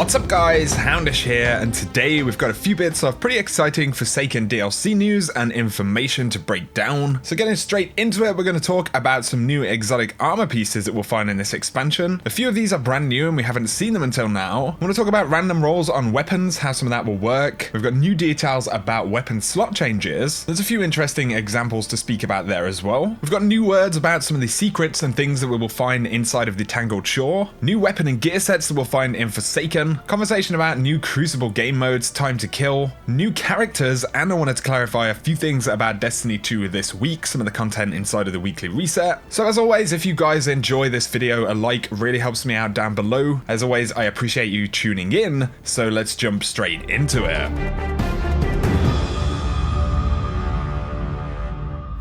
What's up guys, Houndish here, and today we've got a few bits of pretty exciting Forsaken DLC news and information to break down. So getting straight into it, we're going to talk about some new exotic armor pieces that we'll find in this expansion. A few of these are brand new and we haven't seen them until now. I'm going to talk about random rolls on weapons, how some of that will work. We've got new details about weapon slot changes. There's a few interesting examples to speak about there as well. We've got new words about some of the secrets and things that we will find inside of the Tangled shore. New weapon and gear sets that we'll find in Forsaken. Conversation about new Crucible game modes, time to kill, new characters, and I wanted to clarify a few things about Destiny 2 this week, some of the content inside of the weekly reset. So as always, if you guys enjoy this video, a like really helps me out down below. As always, I appreciate you tuning in, so let's jump straight into it.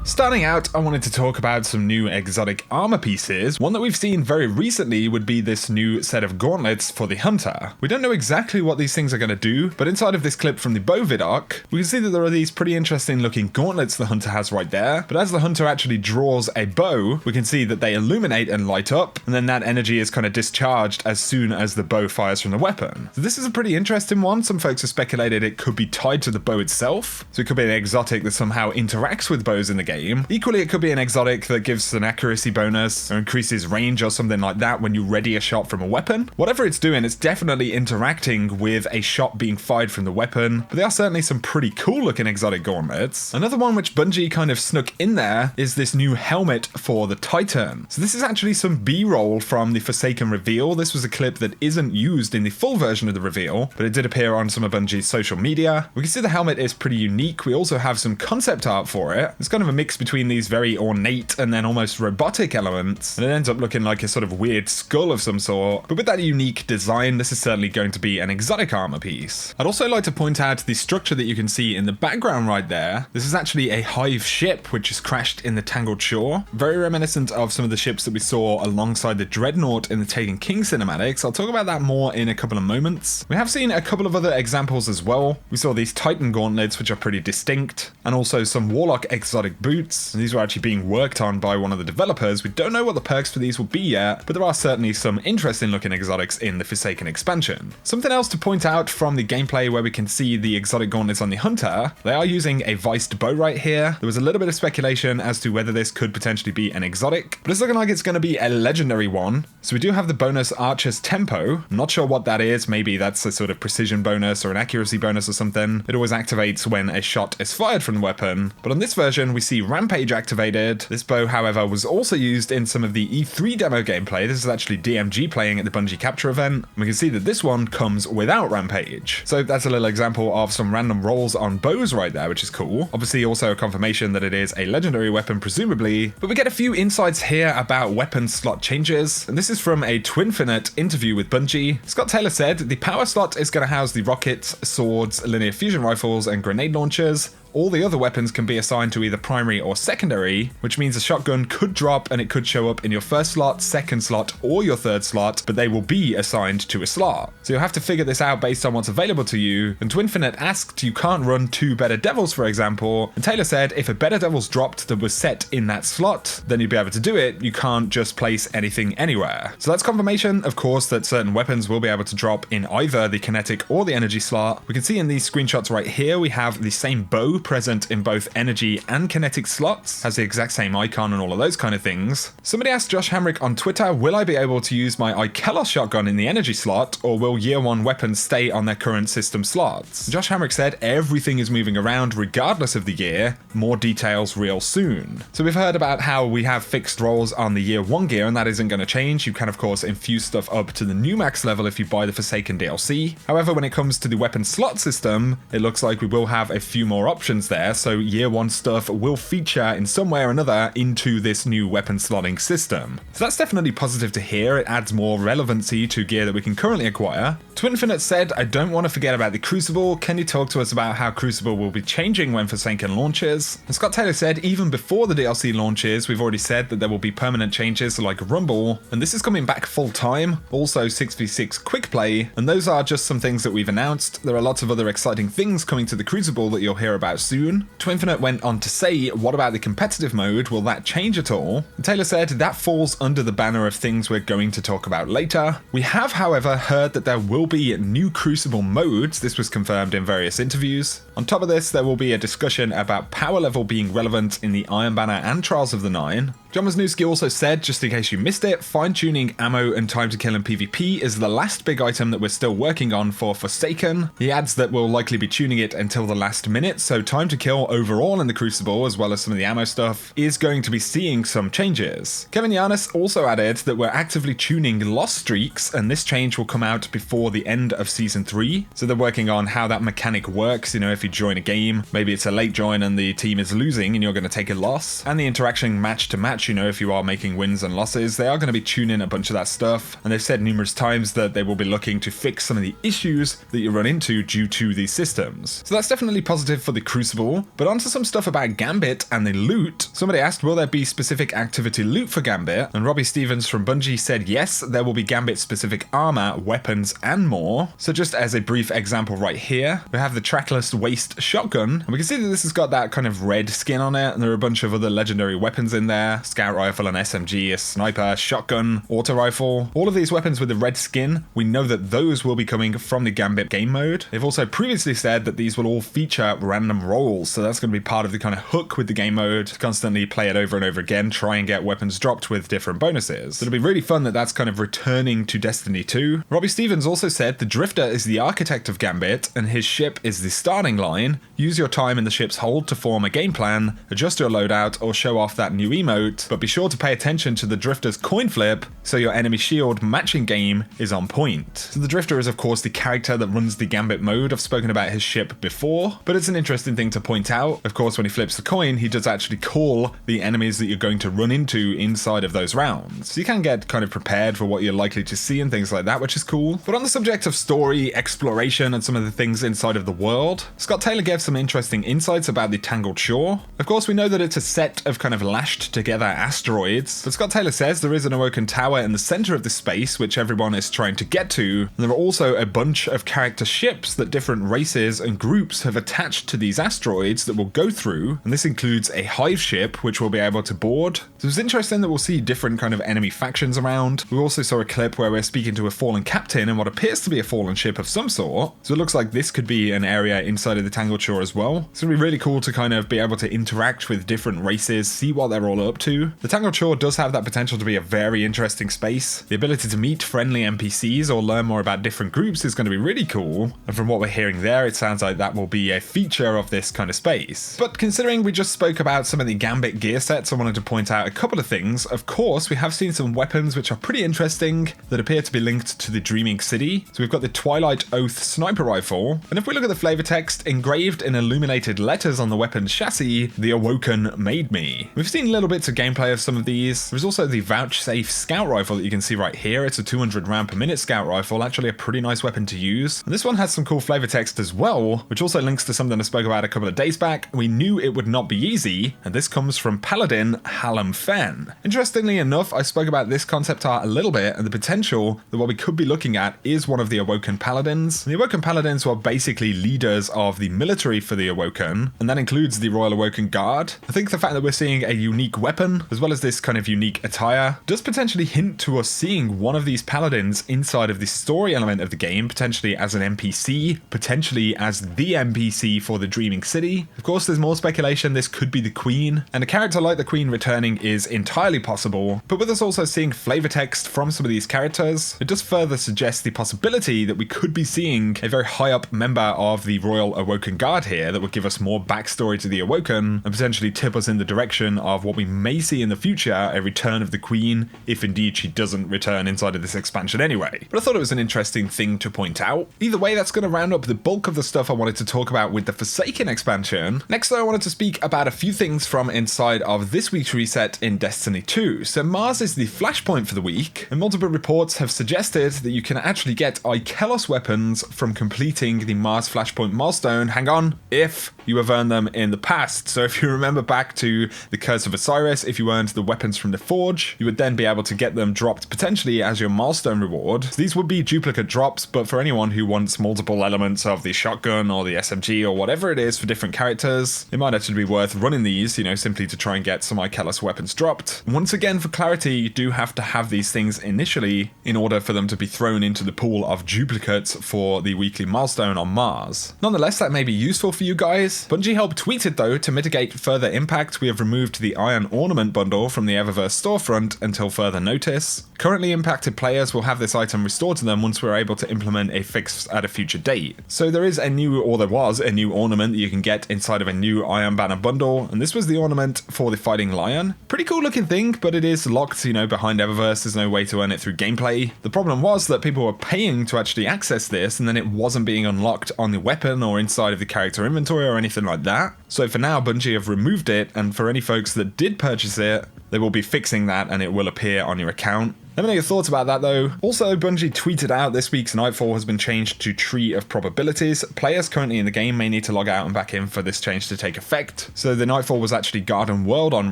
Starting out, I wanted to talk about some new exotic armor pieces. One that we've seen very recently would be this new set of gauntlets for the Hunter. We don't know exactly what these things are going to do, but inside of this clip from the bow vidoc, we can see that there are these pretty interesting looking gauntlets the Hunter has right there. But as the Hunter actually draws a bow, we can see that they illuminate and light up, and then that energy is kind of discharged as soon as the bow fires from the weapon. So this is a pretty interesting one. Some folks have speculated it could be tied to the bow itself, so it could be an exotic that somehow interacts with bows in the game. Equally, it could be an exotic that gives an accuracy bonus or increases range or something like that when you ready a shot from a weapon. Whatever it's doing, it's definitely interacting with a shot being fired from the weapon, but there are certainly some pretty cool looking exotic gauntlets. Another one which Bungie kind of snuck in there is this new helmet for the Titan. So this is actually some B-roll from the Forsaken reveal. This was a clip that isn't used in the full version of the reveal, but it did appear on some of Bungie's social media. We can see the helmet is pretty unique. We also have some concept art for it. It's kind of a mix between these very ornate and then almost robotic elements, and it ends up looking like a sort of weird skull of some sort. But with that unique design, this is certainly going to be an exotic armor piece. I'd also like to point out the structure that you can see in the background right there. This is actually a hive ship which has crashed in the Tangled shore. Very reminiscent of some of the ships that we saw alongside the Dreadnaught in the Taken King cinematics. I'll talk about that more in a couple of moments. We have seen a couple of other examples as well. We saw these Titan gauntlets which are pretty distinct, and also some Warlock exotic boots. And these were actually being worked on by one of the developers. We don't know what the perks for these will be yet, but there are certainly some interesting looking exotics in the Forsaken expansion. Something else to point out from the gameplay where we can see the exotic gauntlets on the Hunter, they are using a viced bow right here. There was a little bit of speculation as to whether this could potentially be an exotic, but it's looking like it's going to be a legendary one. So we do have the bonus Archer's Tempo. I'm not sure what that is. Maybe that's a sort of precision bonus or an accuracy bonus or something. It always activates when a shot is fired from the weapon. But on this version, we see Rampage activated. This bow, however, was also used in some of the E3 demo gameplay. This is actually DMG playing at the Bungie Capture event. We can see that this one comes without Rampage. So that's a little example of some random rolls on bows right there, which is cool. Obviously also a confirmation that it is a legendary weapon, presumably. But we get a few insights here about weapon slot changes. And this is from a Twinfinite interview with Bungie. Scott Taylor said, the power slot is going to house the rockets, swords, linear fusion rifles, and grenade launchers. All the other weapons can be assigned to either primary or secondary, which means a shotgun could drop and it could show up in your first slot, second slot, or your third slot, but they will be assigned to a slot. So you'll have to figure this out based on what's available to you. And Twinfinite asked, you can't run two Better Devils, for example. And Taylor said, if a Better Devil's dropped that was set in that slot, then you'd be able to do it. You can't just place anything anywhere. So that's confirmation, of course, that certain weapons will be able to drop in either the kinetic or the energy slot. We can see in these screenshots right here, we have the same bow present in both energy and kinetic slots, has the exact same icon and all of those kind of things. Somebody asked Josh Hamrick on Twitter, will I be able to use my Ikelos shotgun in the energy slot, or will year one weapons stay on their current system slots? Josh Hamrick said everything is moving around regardless of the year, more details real soon. So we've heard about how we have fixed rolls on the year one gear, and that isn't going to change. You can of course infuse stuff up to the new max level if you buy the Forsaken DLC. However, when it comes to the weapon slot system, it looks like we will have a few more options there, so year one stuff will feature in some way or another into this new weapon slotting system. So that's definitely positive to hear. It adds more relevancy to gear that we can currently acquire. Twinfinite said, I don't want to forget about the Crucible. Can you talk to us about how Crucible will be changing when Forsaken launches? And Scott Taylor said, even before the DLC launches, we've already said that there will be permanent changes like Rumble, and this is coming back full time, also 6v6 quick play, and those are just some things that we've announced. There are lots of other exciting things coming to the Crucible that you'll hear about out soon. Twinfinite went on to say, what about the competitive mode? Will that change at all? And Taylor said, that falls under the banner of things we're going to talk about later. We have, however, heard that there will be new Crucible modes. This was confirmed in various interviews. On top of this, there will be a discussion about power level being relevant in the Iron Banner and Trials of the Nine. John Wisniewski also said, just in case you missed it, fine-tuning ammo and time to kill in PvP is the last big item that we're still working on for Forsaken. He adds that we'll likely be tuning it until the last minute, so time to kill overall in the Crucible, as well as some of the ammo stuff, is going to be seeing some changes. Kevin Yanis also added that we're actively tuning lost streaks, and this change will come out before the end of Season 3. So they're working on how that mechanic works, you know, if you join a game, maybe it's a late join and the team is losing and you're going to take a loss, and the interaction match to match, you know, if you are making wins and losses, they are going to be tuning a bunch of that stuff, and they've said numerous times that they will be looking to fix some of the issues that you run into due to these systems. So that's definitely positive for the Crucible. But onto some stuff about Gambit and the loot. Somebody asked, will there be specific activity loot for Gambit? And Robbie Stevens from Bungie said, yes, there will be Gambit specific armor, weapons, and more. So just as a brief example right here, we have the trackless waist shotgun, and we can see that this has got that kind of red skin on it, and there are a bunch of other legendary weapons in there: scout rifle, an SMG, a sniper, shotgun, auto rifle. All of these weapons with the red skin, we know that those will be coming from the Gambit game mode. They've also previously said that these will all feature random rolls, so that's going to be part of the kind of hook with the game mode, to constantly play it over and over again, try and get weapons dropped with different bonuses. So it'll be really fun that that's kind of returning to Destiny 2. Robbie Stevens also said the Drifter is the architect of Gambit, and his ship is the starting line. Use your time in the ship's hold to form a game plan, adjust your loadout, or show off that new emote, but be sure to pay attention to the Drifter's coin flip so your enemy shield matching game is on point. So the Drifter is of course the character that runs the Gambit mode. I've spoken about his ship before, but it's an interesting thing to point out. Of course, when he flips the coin, he does actually call the enemies that you're going to run into inside of those rounds. So you can get kind of prepared for what you're likely to see and things like that, which is cool. But on the subject of story, exploration, and some of the things inside of the world, Scott Taylor gave some interesting insights about the Tangled Shore. Of course, we know that it's a set of kind of lashed together asteroids, but Scott Taylor says there is an awoken tower in the center of the space which everyone is trying to get to, and there are also a bunch of character ships that different races and groups have attached to these asteroids that will go through, and this includes a hive ship which we'll be able to board. So it's interesting that we'll see different kind of enemy factions around. We also saw a clip where we're speaking to a fallen captain in what appears to be a fallen ship of some sort, so it looks like this could be an area inside of the Tangled Shore as well. It's going to be really cool to kind of be able to interact with different races, see what they're all up to. The Tangled Shore does have that potential to be a very interesting space. The ability to meet friendly NPCs or learn more about different groups is going to be really cool, and from what we're hearing there, it sounds like that will be a feature of this kind of space. But considering we just spoke about some of the Gambit gear sets, I wanted to point out a couple of things. Of course, we have seen some weapons which are pretty interesting that appear to be linked to the Dreaming City. So we've got the Twilight Oath sniper rifle, and if we look at the flavor text, engraved in illuminated letters on the weapon's chassis, the Awoken made me. We've seen little bits of gameplay of some of these. There's also the Vouchsafe scout rifle that you can see right here. It's a 200 round per minute scout rifle, actually a pretty nice weapon to use. And this one has some cool flavor text as well, which also links to something I spoke about a couple of days back. We knew it would not be easy, and this comes from Paladin Hallam Fen. Interestingly enough, I spoke about this concept art a little bit and the potential that what we could be looking at is one of the Awoken Paladins. And the Awoken Paladins were basically leaders of the military for the Awoken, and that includes the Royal Awoken Guard. I think the fact that we're seeing a unique weapon, as well as this kind of unique attire, does potentially hint to us seeing one of these paladins inside of the story element of the game, potentially as an NPC, potentially as the NPC for the Dreaming City. Of course, there's more speculation this could be the Queen, and a character like the Queen returning is entirely possible, but with us also seeing flavor text from some of these characters, it does further suggest the possibility that we could be seeing a very high up member of the Royal Awoken Guard here that would give us more backstory to the Awoken and potentially tip us in the direction of what we may see in the future, a return of the Queen, if indeed she doesn't return inside of this expansion anyway. But I thought it was an interesting thing to point out. Either way, that's going to round up the bulk of the stuff I wanted to talk about with the Forsaken expansion. Next though, I wanted to speak about a few things from inside of this week's reset in Destiny 2. So Mars is the flashpoint for the week, and multiple reports have suggested that you can actually get Ikelos weapons from completing the Mars flashpoint milestone, hang on, if you have earned them in the past. So if you remember back to the Curse of Osiris, if you earned the weapons from the forge, you would then be able to get them dropped potentially as your milestone reward. So these would be duplicate drops, but for anyone who wants multiple elements of the shotgun or the SMG or whatever it is for different characters, it might actually be worth running these, you know, simply to try and get some Icalis weapons dropped. Once again, for clarity, you do have to have these things initially in order for them to be thrown into the pool of duplicates for the weekly milestone on Mars. Nonetheless, that may be useful for you guys. Bungie helped tweet it though, to mitigate further impact, we have removed the Iron Ornament bundle from the Eververse storefront until further notice. Currently impacted players will have this item restored to them once we're able to implement a fix at a future date. So there is a new, or there was a new ornament that you can get inside of a new Iron Banner bundle, and this was the ornament for the Fighting Lion. Pretty cool looking thing, but it is locked, you know, behind Eververse. There's no way to earn it through gameplay. The problem was that people were paying to actually access this, and then it wasn't being unlocked on the weapon or inside of the character inventory or anything like that. So for now, Bungie have removed it, and for any folks that did purchase it, they will be fixing that and it will appear on your account. Let me know your thoughts about that though. Also, Bungie tweeted out this week's Nightfall has been changed to Tree of Probabilities. Players currently in the game may need to log out and back in for this change to take effect. So the Nightfall was actually Garden World on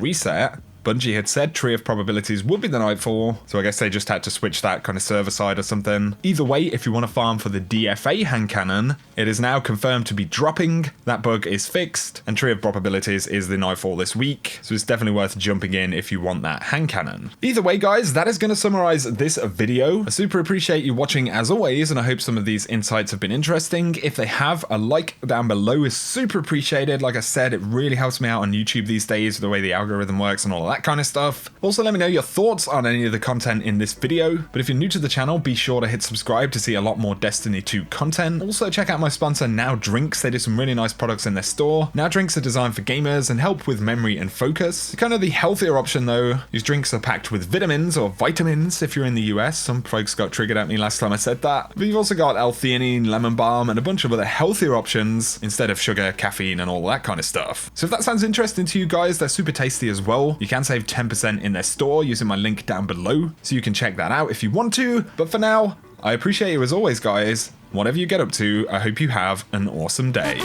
reset. Bungie had said Tree of Probabilities would be the Nightfall, so I guess they just had to switch that kind of server side or something. Either way, if you want to farm for the DFA hand cannon, it is now confirmed to be dropping. That bug is fixed, and Tree of Probabilities is the Nightfall this week, so it's definitely worth jumping in if you want that hand cannon. Either way, guys, that is going to summarize this video. I super appreciate you watching as always, and I hope some of these insights have been interesting. If they have, a like down below is super appreciated. Like I said, it really helps me out on YouTube these days, the way the algorithm works and all that kind of stuff. Also, let me know your thoughts on any of the content in this video, but if you're new to the channel, be sure to hit subscribe to see a lot more Destiny 2 content. Also, check out my sponsor Now Drinks. They do some really nice products in their store. Now Drinks are designed for gamers and help with memory and focus. Kind of the healthier option though. These drinks are packed with vitamins, or vitamins if you're in the US. Some folks got triggered at me last time I said that. But you've also got L-theanine, lemon balm, and a bunch of other healthier options instead of sugar, caffeine, and all that kind of stuff. So if that sounds interesting to you guys, they're super tasty as well. You can save 10% in their store using my link down below, so you can check that out if you want to. But for now, I appreciate you as always, guys. Whatever you get up to, I hope you have an awesome day.